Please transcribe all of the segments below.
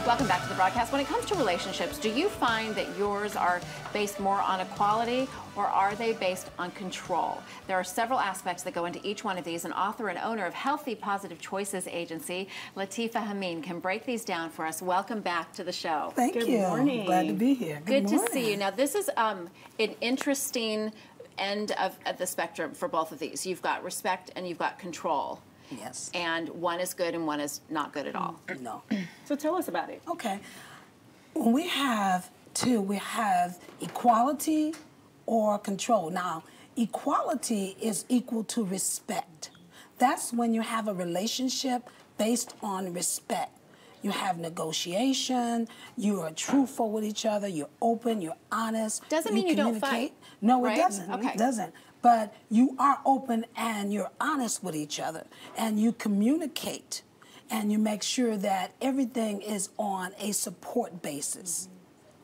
Welcome back to the broadcast. When it comes to relationships, do you find that yours are based more on equality or are they based on control? There are several aspects that go into each one of these. An author and owner of Healthy Positive Choices Agency, Latifah Hameen, can break these down for us. Welcome back to the show. Thank you. Good morning. Glad to be here. Good to see you. Now, this is an interesting end of the spectrum for both of these. You've got respect and you've got control. Yes. And one is good and one is not good at all. No. So tell us about it. Okay. When we have two, we have equality or control. Now, equality is equal to respect. That's when you have a relationship based on respect. You have negotiation, you are truthful with each other, you're open, you're honest. Doesn't mean you don't fight. No, right? It doesn't. Okay. It doesn't. But you are open and you're honest with each other and you communicate and you make sure that everything is on a support basis.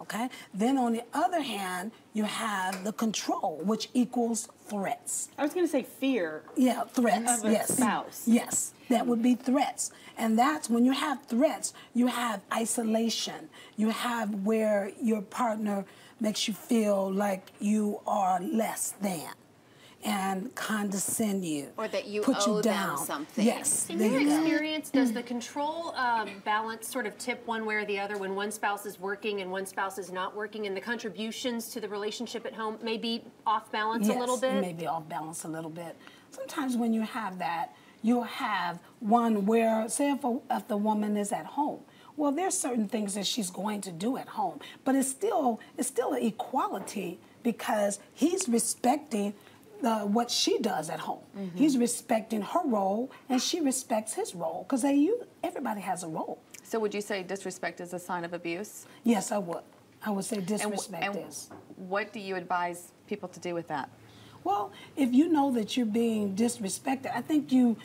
Okay? Then on the other hand, you have the control, which equals threats. I was going to say fear. Yeah, threats. Of a spouse. Yes, that would be threats. And that's when you have threats, you have isolation. You have where your partner makes you feel like you are less than and condescend you. Or that you put owe you down. them something. Yes. In your experience, does the control balance sort of tip one way or the other when one spouse is working and one spouse is not working, and the contributions to the relationship at home may be off balance a little bit? Yes, it may be off balance a little bit. Sometimes when you have that, you'll have one where, say if the woman is at home, well, there's certain things that she's going to do at home, but it's still an equality because he's respecting what she does at home. Mm-hmm. He's respecting her role, and she respects his role, because everybody has a role. So would you say disrespect is a sign of abuse? Yes, I would. I would say disrespect is. What do you advise people to do with that? Well, if you know that you're being disrespected, I think you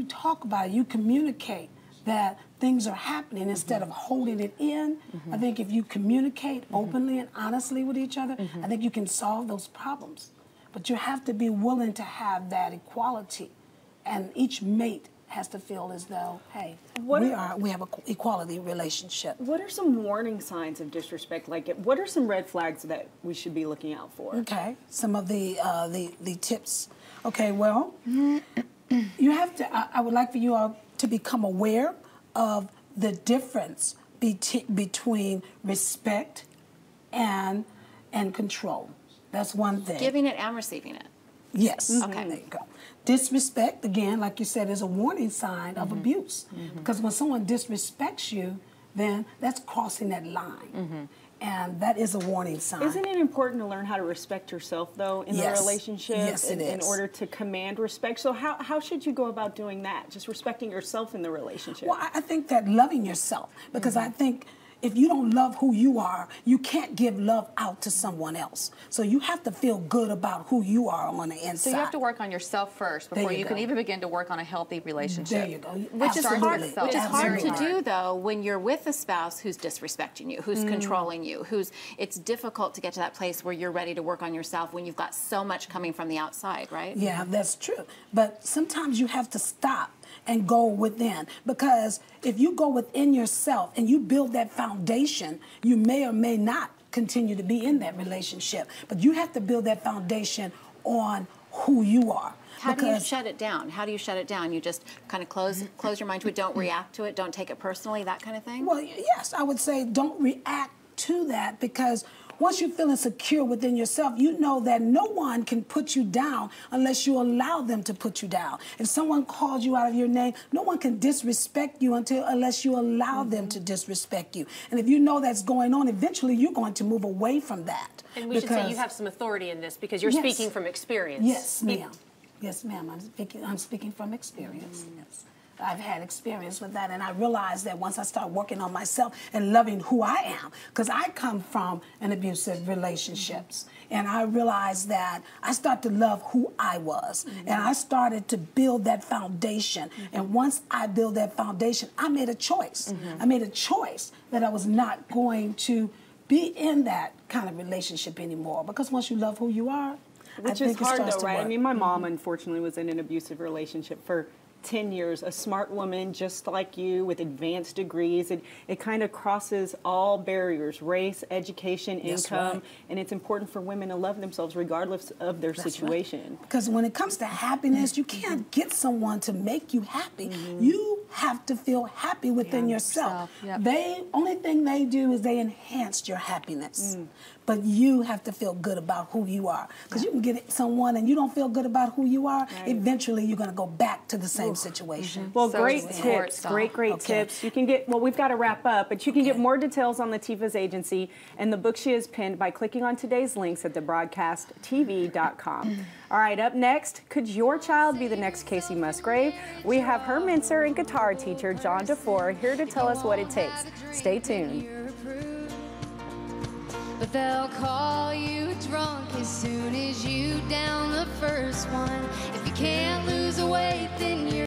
talk about it, you communicate that things are happening instead of holding it in. Mm-hmm. I think if you communicate openly and honestly with each other, I think you can solve those problems. But you have to be willing to have that equality, and each mate has to feel as though, hey, we have an equality relationship. What are some warning signs of disrespect? Like, what are some red flags that we should be looking out for? Okay, some of the tips. Okay, well, you have to. I would like for you all to become aware of the difference between respect and control. That's one thing. Giving it and receiving it. Yes. Okay. There you go. Disrespect, again, like you said, is a warning sign of abuse. Because when someone disrespects you, then that's crossing that line. And that is a warning sign. Isn't it important to learn how to respect yourself, though, in the relationship? Yes, it is. In order to command respect. So how should you go about doing that? Just respecting yourself in the relationship? Well, I think that loving yourself, because I think if you don't love who you are, you can't give love out to someone else. So you have to feel good about who you are on the inside. So you have to work on yourself first before you can even begin to work on a healthy relationship. There you go. Which is hard to Absolutely. do, though, when you're with a spouse who's disrespecting you, who's controlling you, it's difficult to get to that place where you're ready to work on yourself when you've got so much coming from the outside, right? Yeah, that's true. But sometimes you have to stop and go within, because if you go within yourself and you build that foundation, you may or may not continue to be in that relationship. But you have to build that foundation on who you are. How do you shut it down? How do you shut it down? You just kind of close your mind to it, don't react to it, don't take it personally, that kind of thing? Well, yes, I would say don't react to that, because once you feel insecure within yourself, you know that no one can put you down unless you allow them to put you down. If someone calls you out of your name, no one can disrespect you unless you allow them to disrespect you. And if you know that's going on, eventually you're going to move away from that. And we should say you have some authority in this, because you're speaking from experience. Yes, ma'am. Yes, ma'am. I'm speaking from experience. Yes. I've had experience with that, and I realized that once I start working on myself and loving who I am, because I come from an abusive relationships, and I realized that I started to love who I was, and I started to build that foundation. And once I built that foundation, I made a choice. I made a choice that I was not going to be in that kind of relationship anymore, because once you love who you are, Which is hard, though, right? I mean, my mom, unfortunately, was in an abusive relationship for 10 years, a smart woman just like you with advanced degrees. It kind of crosses all barriers, race, education, income, and it's important for women to love themselves regardless of their situation. Because when it comes to happiness, you can't get someone to make you happy. You have to feel happy within yourself. Only thing they do is they enhance your happiness. But you have to feel good about who you are. Because you can get someone and you don't feel good about who you are, eventually you're going to go back to the same situation. Well, great tips, great tips. You can get, well, we've got to wrap up, but you can get more details on Latifah's agency and the book she has penned by clicking on today's links at thebroadcasttv.com. All right, up next, could your child be the next Casey Musgrave? We have her mentor and guitar teacher, John DeFore, here to tell us what it takes. Stay tuned. But they'll call you drunk as soon as you down the first one. If you can't lose a weight, then you're